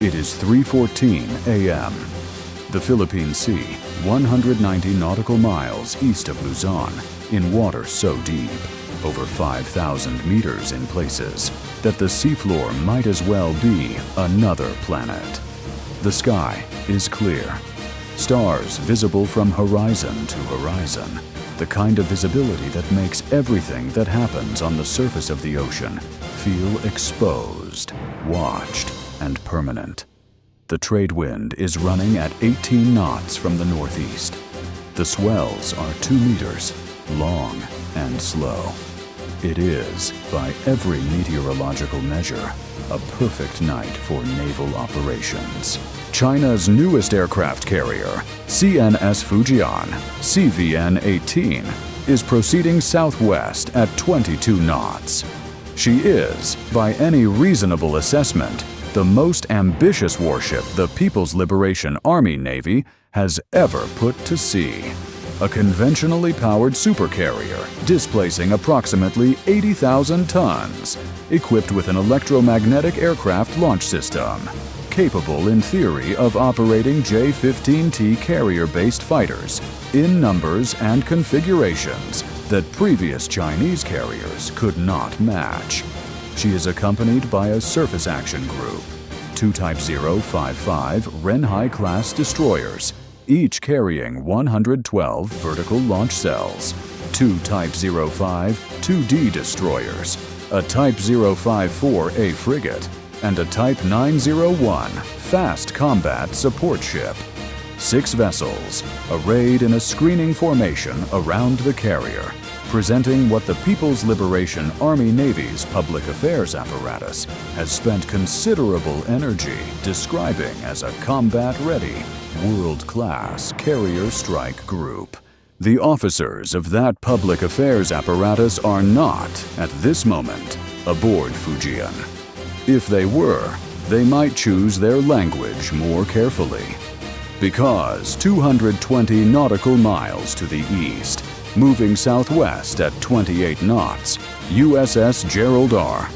It is 3:14 a.m. The Philippine Sea, 190 nautical miles east of Luzon, in water so deep, over 5,000 meters in places, that the seafloor might as well be another planet. The sky is clear. Stars visible from horizon to horizon. The kind of visibility that makes everything that happens on the surface of the ocean feel exposed, watched, and permanent. The trade wind is running at 18 knots from the northeast. The swells are 2 meters, long and slow. It is, by every meteorological measure, a perfect night for naval operations. China's newest aircraft carrier, CNS Fujian, CVN-18, is proceeding southwest at 22 knots. She is, by any reasonable assessment, the most ambitious warship the People's Liberation Army Navy has ever put to sea. A conventionally powered supercarrier displacing approximately 80,000 tons, equipped with an electromagnetic aircraft launch system, capable in theory of operating J-15T carrier-based fighters in numbers and configurations that previous Chinese carriers could not match. She is accompanied by a surface action group, 2 Type 055 Renhai-class destroyers, each carrying 112 vertical launch cells, 2 Type 05 2D destroyers, a Type 054A frigate, and a Type 901 fast combat support ship. 6 vessels, arrayed in a screening formation around the carrier, presenting what the People's Liberation Army Navy's public affairs apparatus has spent considerable energy describing as a combat-ready, world-class carrier strike group. The officers of that public affairs apparatus are not, at this moment, aboard Fujian. If they were, they might choose their language more carefully. Because 220 nautical miles to the east, moving southwest at 28 knots, USS Gerald R.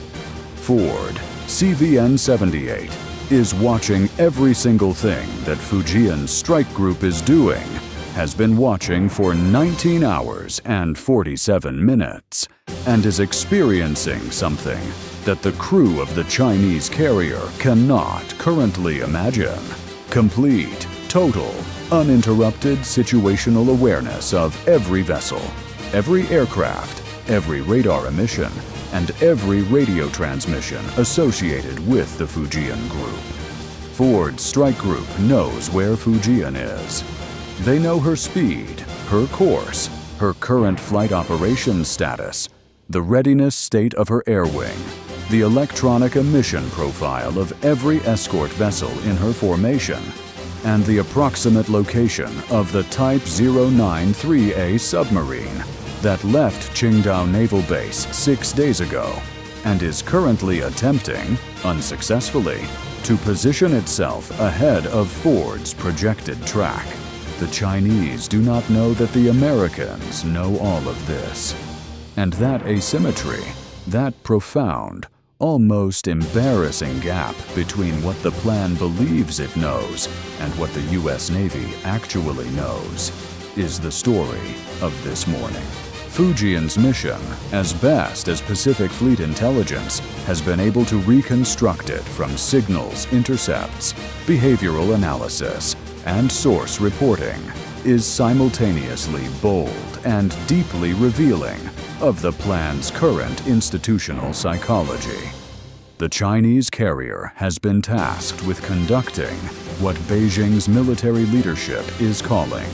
Ford, CVN-78, is watching every single thing that Fujian's strike group is doing, has been watching for 19 hours and 47 minutes, and is experiencing something that the crew of the Chinese carrier cannot currently imagine. Complete, total, uninterrupted situational awareness of every vessel, every aircraft, every radar emission, and every radio transmission associated with the Fujian group. Ford's strike group knows where Fujian is. They know her speed, her course, her current flight operations status, the readiness state of her air wing, the electronic emission profile of every escort vessel in her formation, and the approximate location of the Type 093A submarine that left Qingdao Naval Base 6 days ago and is currently attempting, unsuccessfully, to position itself ahead of Ford's projected track. The Chinese do not know that the Americans know all of this. And that asymmetry, that profound, almost embarrassing gap between what the plan believes it knows and what the U.S. Navy actually knows, is the story of this morning. Fujian's mission, as best as Pacific Fleet intelligence has been able to reconstruct it from signals, intercepts, behavioral analysis, and source reporting, is simultaneously bold and deeply revealing of the plan's current institutional psychology. The Chinese carrier has been tasked with conducting what Beijing's military leadership is calling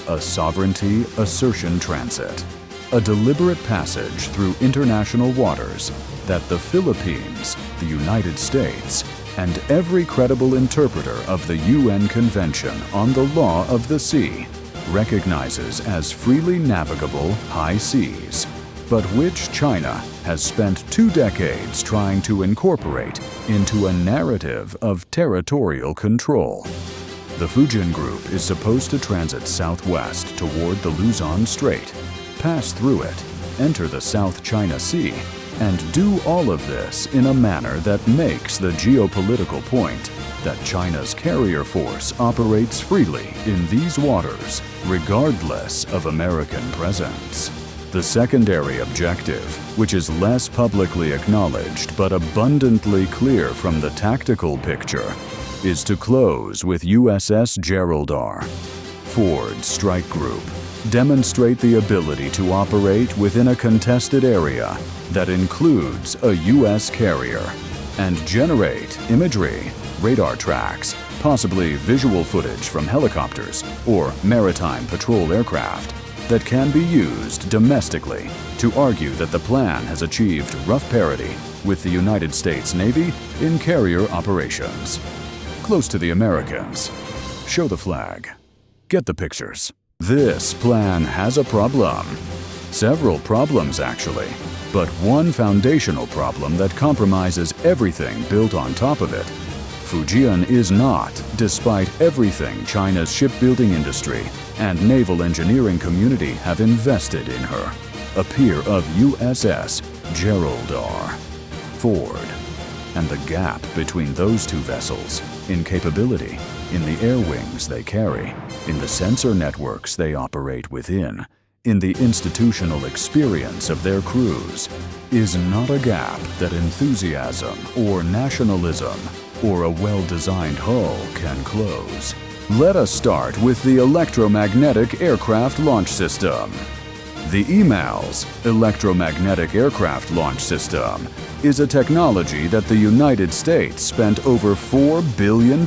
a sovereignty assertion transit, a deliberate passage through international waters that the Philippines, the United States, and every credible interpreter of the UN Convention on the Law of the Sea recognizes as freely navigable high seas, but which China has spent 2 decades trying to incorporate into a narrative of territorial control. The Fujian Group is supposed to transit southwest toward the Luzon Strait, pass through it, enter the South China Sea, and do all of this in a manner that makes the geopolitical point that China's carrier force operates freely in these waters, regardless of American presence. The secondary objective, which is less publicly acknowledged but abundantly clear from the tactical picture, is to close with USS Gerald R. Ford's strike group, demonstrate the ability to operate within a contested area that includes a U.S. carrier, and generate imagery, radar tracks, possibly visual footage from helicopters or maritime patrol aircraft that can be used domestically to argue that the plan has achieved rough parity with the United States Navy in carrier operations. Close to the Americans. Show the flag. Get the pictures. This plan has a problem. Several problems, actually, but one foundational problem that compromises everything built on top of it. Fujian is not, despite everything China's shipbuilding industry and naval engineering community have invested in her, a peer of USS Gerald R. Ford. And the gap between those two vessels, in capability, in the air wings they carry, in the sensor networks they operate within, in the institutional experience of their crews, is not a gap that enthusiasm or nationalism or a well-designed hull can close. Let us start with the electromagnetic aircraft launch system. The EMALS, Electromagnetic Aircraft Launch System, is a technology that the United States spent over $4 billion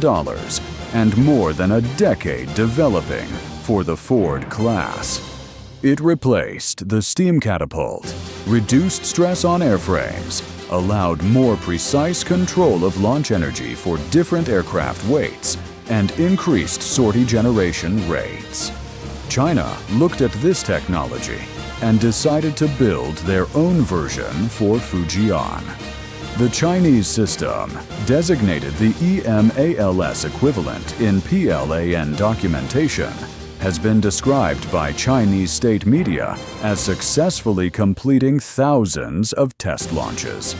and more than a decade developing for the Ford class. It replaced the steam catapult, reduced stress on airframes, allowed more precise control of launch energy for different aircraft weights, and increased sortie generation rates. China looked at this technology and decided to build their own version for Fujian. The Chinese system, designated the EMALS equivalent in PLAN documentation, has been described by Chinese state media as successfully completing thousands of test launches.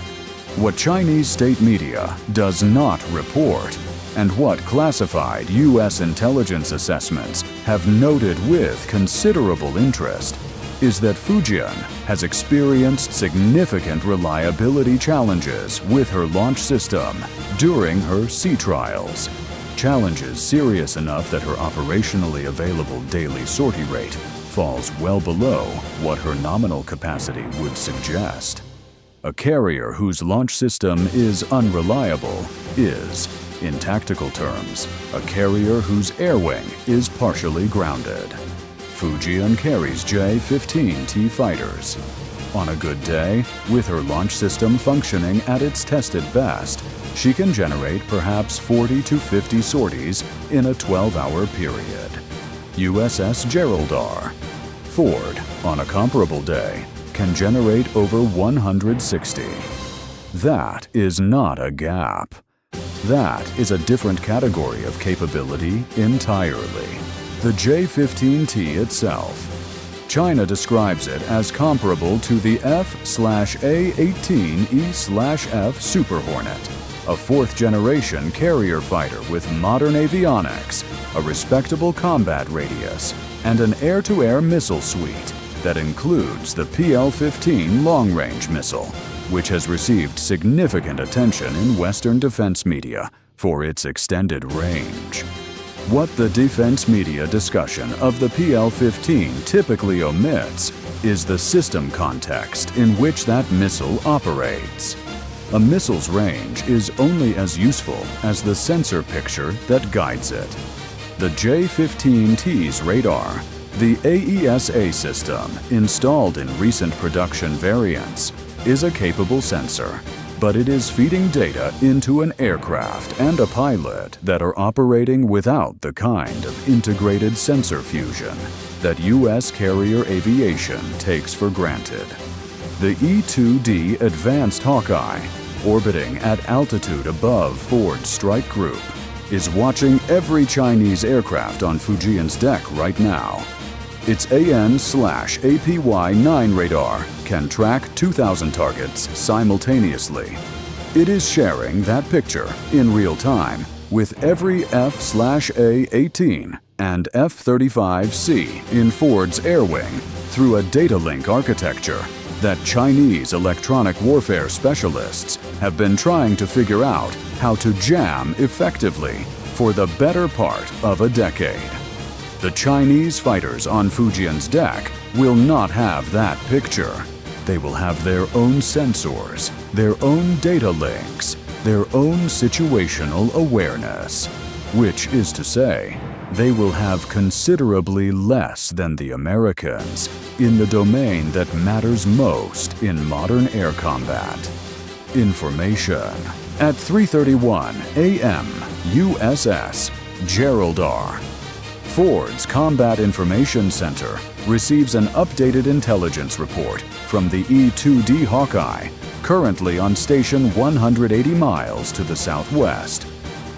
What Chinese state media does not report, and what classified U.S. intelligence assessments have noted with considerable interest, is that Fujian has experienced significant reliability challenges with her launch system during her sea trials. Challenges serious enough that her operationally available daily sortie rate falls well below what her nominal capacity would suggest. A carrier whose launch system is unreliable is, in tactical terms, a carrier whose air wing is partially grounded. Fujian carries J-15T fighters. On a good day, with her launch system functioning at its tested best, she can generate perhaps 40 to 50 sorties in a 12-hour period. USS Gerald R. Ford, on a comparable day, can generate over 160. That is not a gap. That is a different category of capability entirely. The J-15T itself. China describes it as comparable to the F/A-18E/F Super Hornet, a fourth-generation carrier fighter with modern avionics, a respectable combat radius, and an air-to-air missile suite that includes the PL-15 long-range missile, which has received significant attention in Western defense media for its extended range. What the defense media discussion of the PL-15 typically omits is the system context in which that missile operates. A missile's range is only as useful as the sensor picture that guides it. The J-15T's radar, the AESA system installed in recent production variants, is a capable sensor, but it is feeding data into an aircraft and a pilot that are operating without the kind of integrated sensor fusion that U.S. carrier aviation takes for granted. The E-2D Advanced Hawkeye, orbiting at altitude above Ford's strike group, is watching every Chinese aircraft on Fujian's deck right now. Its AN/APY-9 radar can track 2,000 targets simultaneously. It is sharing that picture in real time with every F/A-18 and F-35C in Ford's air wing through a data link architecture that Chinese electronic warfare specialists have been trying to figure out how to jam effectively for the better part of a decade. The Chinese fighters on Fujian's deck will not have that picture. They will have their own sensors, their own data links, their own situational awareness, which is to say, they will have considerably less than the Americans in the domain that matters most in modern air combat: information. At 3:31 a.m. USS Gerald R. Ford's Combat Information Center receives an updated intelligence report from the E-2D Hawkeye, currently on station 180 miles to the southwest.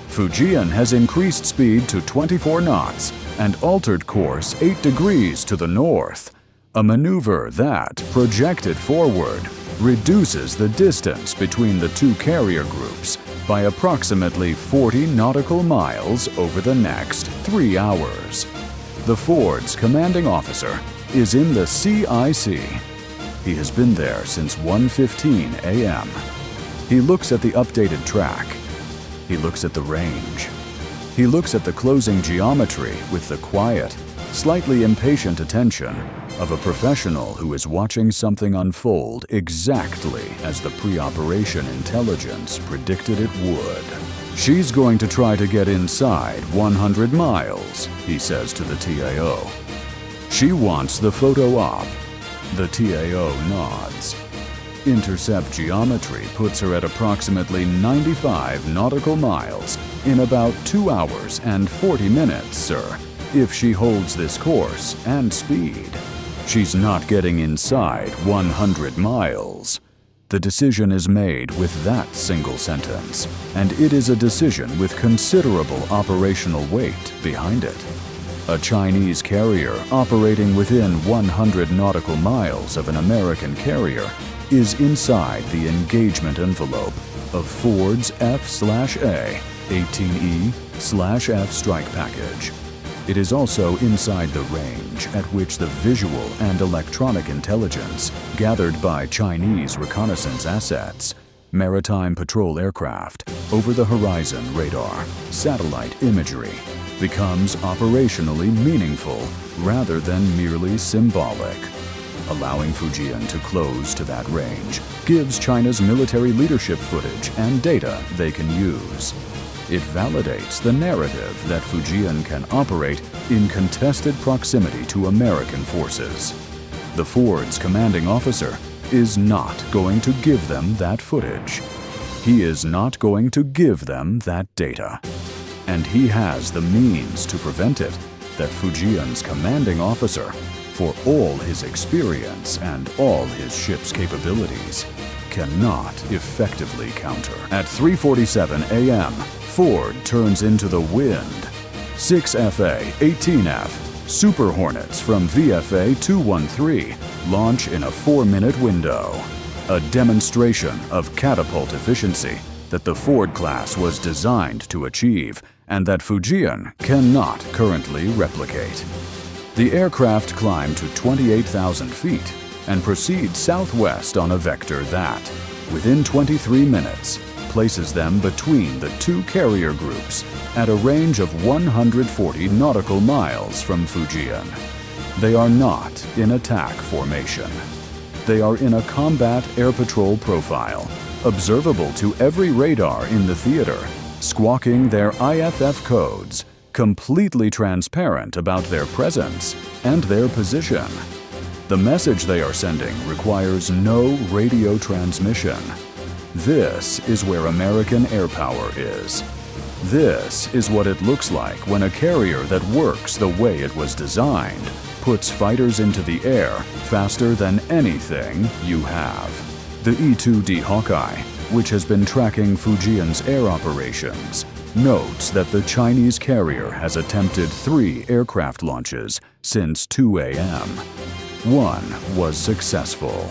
Fujian has increased speed to 24 knots and altered course 8 degrees to the north, a maneuver that, projected forward, reduces the distance between the two carrier groups by approximately 40 nautical miles over the next 3 hours. The Ford's commanding officer is in the CIC. He has been there since 1:15 a.m. He looks at the updated track. He looks at the range. He looks at the closing geometry with the quiet, slightly impatient attention of a professional who is watching something unfold exactly as the pre-operation intelligence predicted it would. "She's going to try to get inside 100 miles, he says to the TAO. "She wants the photo op." The TAO nods. Intercept geometry puts her at approximately 95 nautical miles in about 2 hours and 40 minutes, sir, if she holds this course and speed. She's not getting inside 100 miles. The decision is made with that single sentence, and it is a decision with considerable operational weight behind it. A Chinese carrier operating within 100 nautical miles of an American carrier is inside the engagement envelope of Ford's F/A 18E/F strike package. It is also inside the range at which the visual and electronic intelligence gathered by Chinese reconnaissance assets, maritime patrol aircraft, over-the-horizon radar, satellite imagery, becomes operationally meaningful rather than merely symbolic. Allowing Fujian to close to that range gives China's military leadership footage and data they can use. It validates the narrative that Fujian can operate in contested proximity to American forces. The Ford's commanding officer is not going to give them that footage. He is not going to give them that data. And he has the means to prevent it that Fujian's commanding officer, for all his experience and all his ship's capabilities, cannot effectively counter. At 3:47 a.m., Ford turns into the wind. 6 FA-18F Super Hornets from VFA 213 launch in a 4-minute window, a demonstration of catapult efficiency that the Ford class was designed to achieve and that Fujian cannot currently replicate. The aircraft climb to 28,000 feet and proceed southwest on a vector that, within 23 minutes, places them between the two carrier groups at a range of 140 nautical miles from Fujian. They are not in attack formation. They are in a combat air patrol profile, observable to every radar in the theater, squawking their IFF codes, completely transparent about their presence and their position. The message they are sending requires no radio transmission. This is where American air power is. This is what it looks like when a carrier that works the way it was designed puts fighters into the air faster than anything you have. The E-2D Hawkeye, which has been tracking Fujian's air operations, notes that the Chinese carrier has attempted 3 aircraft launches since 2 a.m. One was successful.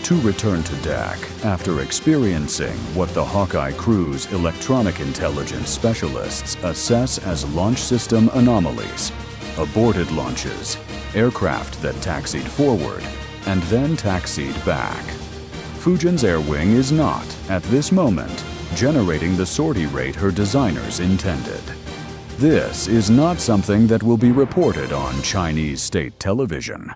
To return to deck after experiencing what the Hawkeye crew's electronic intelligence specialists assess as launch system anomalies, aborted launches, aircraft that taxied forward and then taxied back. Fujian's air wing is not, at this moment, generating the sortie rate her designers intended. This is not something that will be reported on Chinese state television.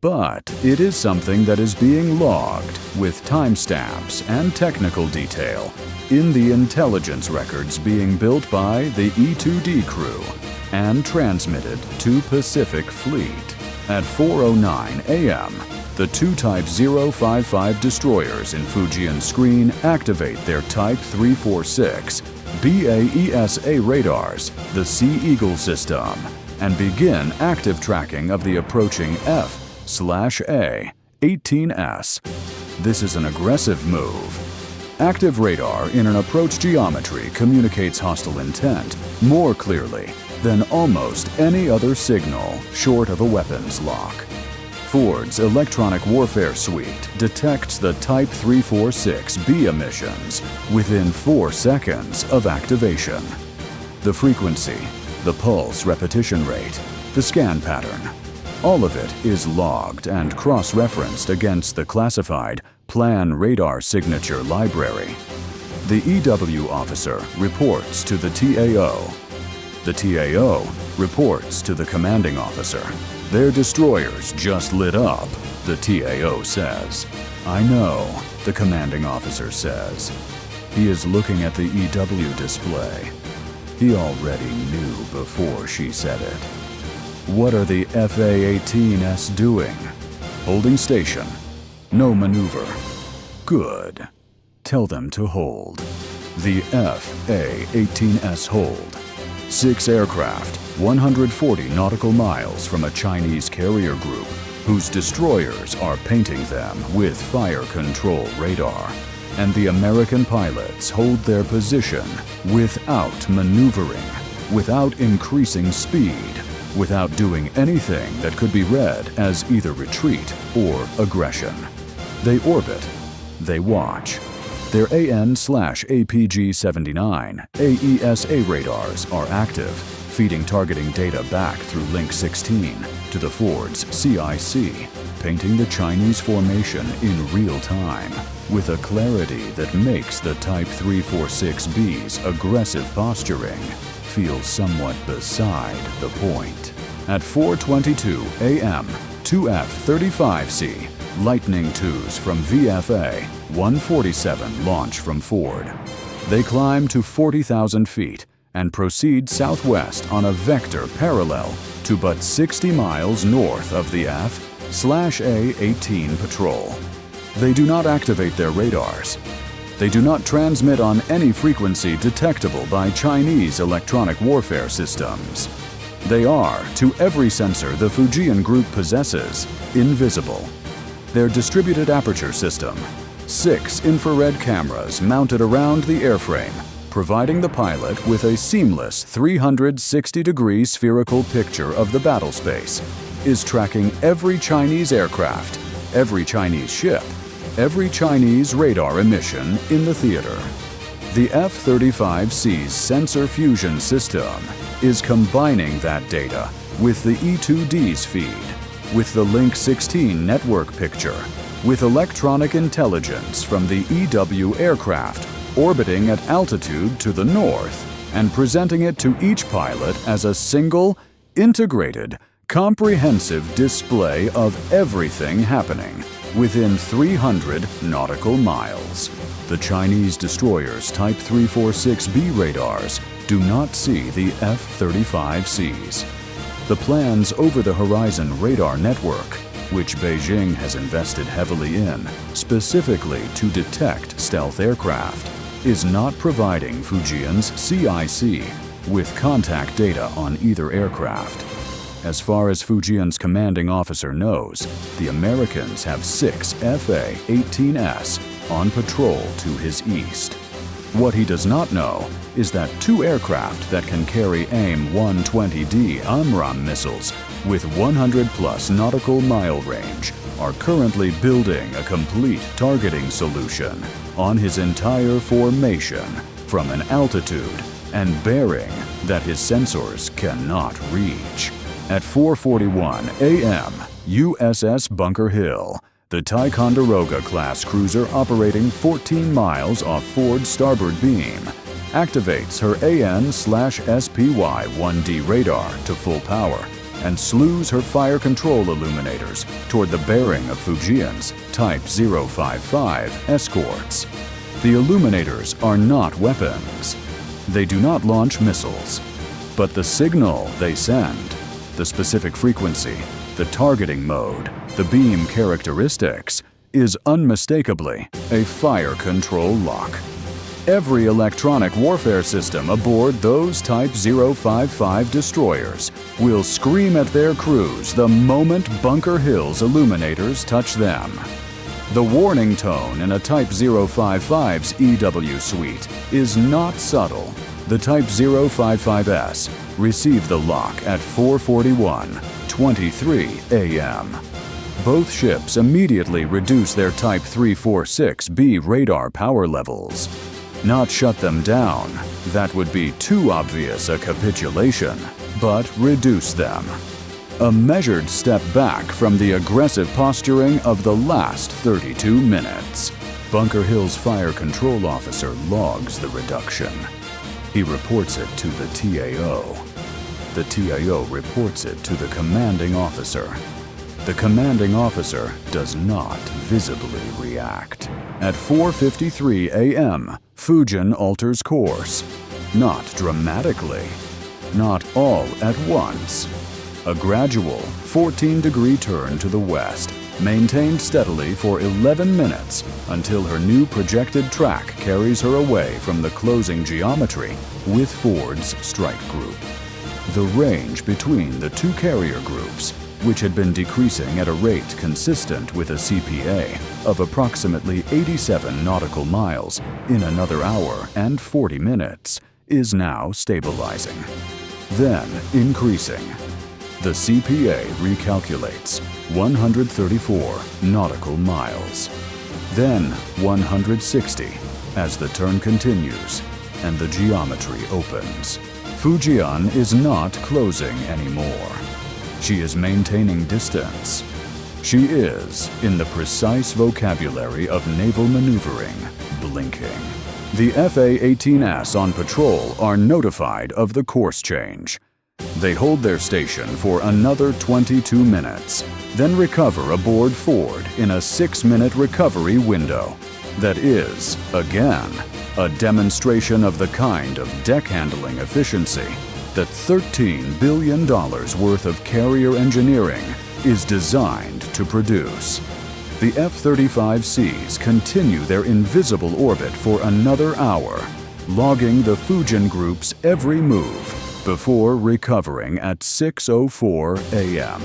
But it is something that is being logged with timestamps and technical detail in the intelligence records being built by the E-2D crew and transmitted to Pacific Fleet. At 4:09 a.m., the two Type 055 destroyers in Fujian screen activate their Type 346 BAESA radars, the Sea Eagle system, and begin active tracking of the approaching F/A-18S. This is an aggressive move. Active radar in an approach geometry communicates hostile intent more clearly than almost any other signal short of a weapons lock. Ford's electronic warfare suite detects the Type 346B emissions within 4 seconds of activation. The frequency, the pulse repetition rate, the scan pattern, all of it is logged and cross-referenced against the classified Plan Radar Signature Library. The EW officer reports to the TAO. The TAO reports to the commanding officer. Their destroyers just lit up, the TAO says. I know, the commanding officer says. He is looking at the EW display. He already knew before she said it. What are the FA-18S doing? Holding station. No maneuver. Good. Tell them to hold. The FA-18S hold. 6 aircraft, 140 nautical miles from a Chinese carrier group whose destroyers are painting them with fire control radar. And the American pilots hold their position without maneuvering, without increasing speed, without doing anything that could be read as either retreat or aggression. They orbit. They watch. Their AN/APG-79 AESA radars are active, feeding targeting data back through Link 16 to the Ford's CIC, painting the Chinese formation in real time, with a clarity that makes the Type 346B's aggressive posturing feel somewhat beside the point. At 4:22 a.m., two F-35C Lightning IIs from VFA 147 launch from Ford. They climb to 40,000 feet and proceed southwest on a vector parallel to but 60 miles north of the F/A-18 patrol. They do not activate their radars. They do not transmit on any frequency detectable by Chinese electronic warfare systems. They are, to every sensor the Fujian group possesses, invisible. Their distributed aperture system, 6 infrared cameras mounted around the airframe, providing the pilot with a seamless 360-degree spherical picture of the battle space, is tracking every Chinese aircraft, every Chinese ship, every Chinese radar emission in the theater. The F-35C's sensor fusion system is combining that data with the E-2D's feed, with the Link 16 network picture, with electronic intelligence from the EW aircraft orbiting at altitude to the north and presenting it to each pilot as a single, integrated, comprehensive display of everything happening within 300 nautical miles. The Chinese destroyers' Type 346B radars do not see the F-35Cs. The plan's over-the-horizon radar network, which Beijing has invested heavily in, specifically to detect stealth aircraft, is not providing Fujian's CIC with contact data on either aircraft. As far as Fujian's commanding officer knows, the Americans have 6 FA-18S on patrol to his east. What he does not know is that 2 aircraft that can carry AIM-120D AMRAAM missiles with 100+ nautical mile range are currently building a complete targeting solution on his entire formation from an altitude and bearing that his sensors cannot reach. At 4:41 a.m., USS Bunker Hill, the Ticonderoga-class cruiser operating 14 miles off Ford's starboard beam, activates her AN/SPY-1D radar to full power and slews her fire control illuminators toward the bearing of Fujian's Type 055 escorts. The illuminators are not weapons. They do not launch missiles, but the signal they send, the specific frequency, the targeting mode, the beam characteristics, is unmistakably a fire control lock. Every electronic warfare system aboard those Type 055 destroyers will scream at their crews the moment Bunker Hill's illuminators touch them. The warning tone in a Type 055's EW suite is not subtle. The Type 055S received the lock at 4:41:23 a.m. Both ships immediately reduce their Type 346B radar power levels. Not shut them down, that would be too obvious a capitulation, but reduce them. A measured step back from the aggressive posturing of the last 32 minutes. Bunker Hill's fire control officer logs the reduction. He reports it to the TAO. The TAO reports it to the commanding officer. The commanding officer does not visibly react. At 4:53 a.m., Fujian alters course. Not dramatically. Not all at once. A gradual 14-degree turn to the west, maintained steadily for 11 minutes until her new projected track carries her away from the closing geometry with Ford's strike group. The range between the 2 carrier groups, which had been decreasing at a rate consistent with a CPA of approximately 87 nautical miles in another hour and 40 minutes, is now stabilizing. Then increasing. The CPA recalculates 134 nautical miles. Then 160 as the turn continues and the geometry opens. Fujian is not closing anymore. She is maintaining distance. She is, in the precise vocabulary of naval maneuvering, blinking. The FA-18s on patrol are notified of the course change. They hold their station for another 22 minutes, then recover aboard Ford in a 6-minute recovery window. That is, again, a demonstration of the kind of deck handling efficiency that $13 billion worth of carrier engineering is designed to produce. The F-35Cs continue their invisible orbit for another hour, logging the Fujian group's every move before recovering at 6:04 a.m.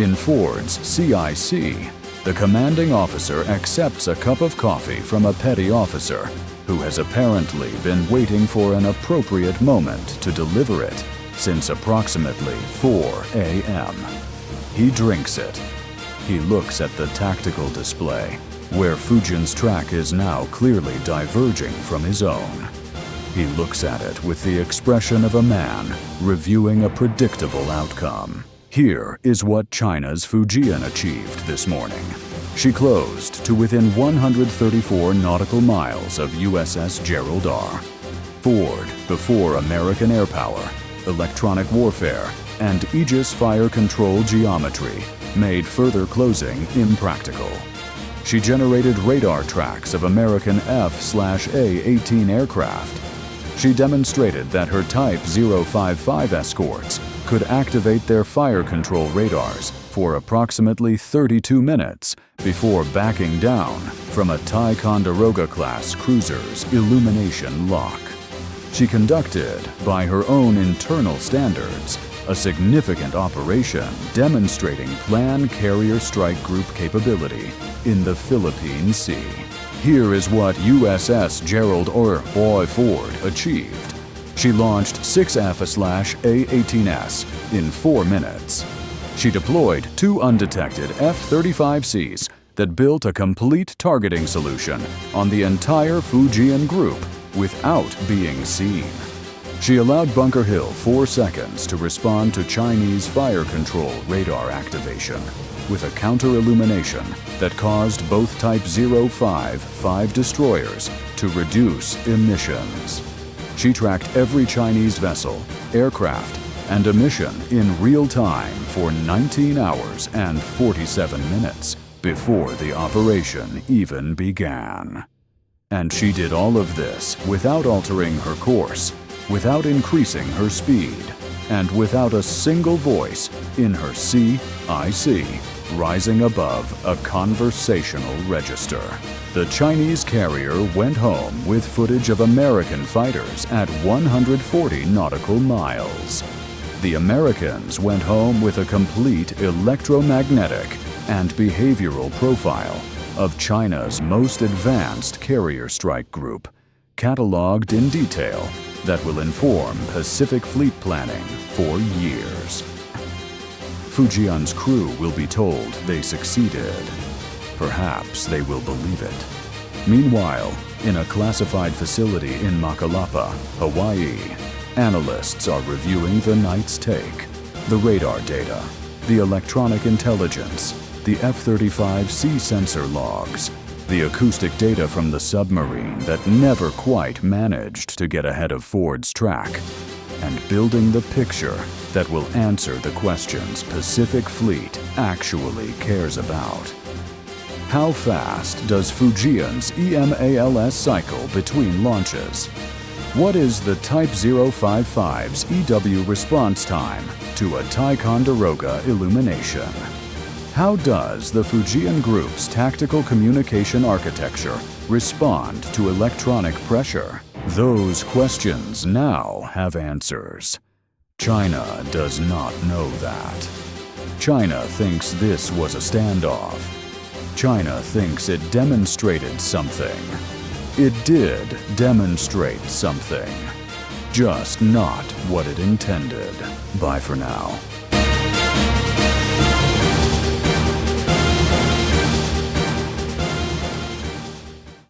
In Ford's CIC, the commanding officer accepts a cup of coffee from a petty officer who has apparently been waiting for an appropriate moment to deliver it since approximately 4 a.m. He drinks it. He looks at the tactical display, where Fujian's track is now clearly diverging from his own. He looks at it with the expression of a man reviewing a predictable outcome. Here is what China's Fujian achieved this morning. She closed to within 134 nautical miles of USS Gerald R. Ford, before American air power, electronic warfare, and Aegis fire control geometry, made further closing impractical. She generated radar tracks of American F/A-18 aircraft. She demonstrated that her Type 055 escorts could activate their fire control radars for approximately 32 minutes before backing down from a Ticonderoga-class cruiser's illumination lock. She conducted, by her own internal standards, a significant operation demonstrating planned carrier strike group capability in the Philippine Sea. Here is what USS Gerald R. achieved. She launched 6 A-18S in 4 minutes. She deployed 2 undetected F-35Cs that built a complete targeting solution on the entire Fujian group without being seen. She allowed Bunker Hill 4 seconds to respond to Chinese fire control radar activation with a counter-illumination that caused both Type 05 destroyers to reduce emissions. She tracked every Chinese vessel, aircraft, and emission in real time for 19 hours and 47 minutes before the operation even began. And she did all of this without altering her course, without increasing her speed, and without a single voice in her CIC rising above a conversational register. The Chinese carrier went home with footage of American fighters at 140 nautical miles. The Americans went home with a complete electromagnetic and behavioral profile of China's most advanced carrier strike group, cataloged in detail that will inform Pacific fleet planning for years. Fujian's crew will be told they succeeded. Perhaps they will believe it. Meanwhile, in a classified facility in Makalapa, Hawaii, analysts are reviewing the night's take, the radar data, the electronic intelligence, the F-35C sensor logs, the acoustic data from the submarine that never quite managed to get ahead of Ford's track, and building the picture that will answer the questions Pacific Fleet actually cares about. How fast does Fujian's EMALS cycle between launches? What is the Type 055's EW response time to a Ticonderoga illumination? How does the Fujian Group's tactical communication architecture respond to electronic pressure? Those questions now have answers. China does not know that. China thinks this was a standoff. China thinks it demonstrated something. It did demonstrate something, just not what it intended. Bye for now.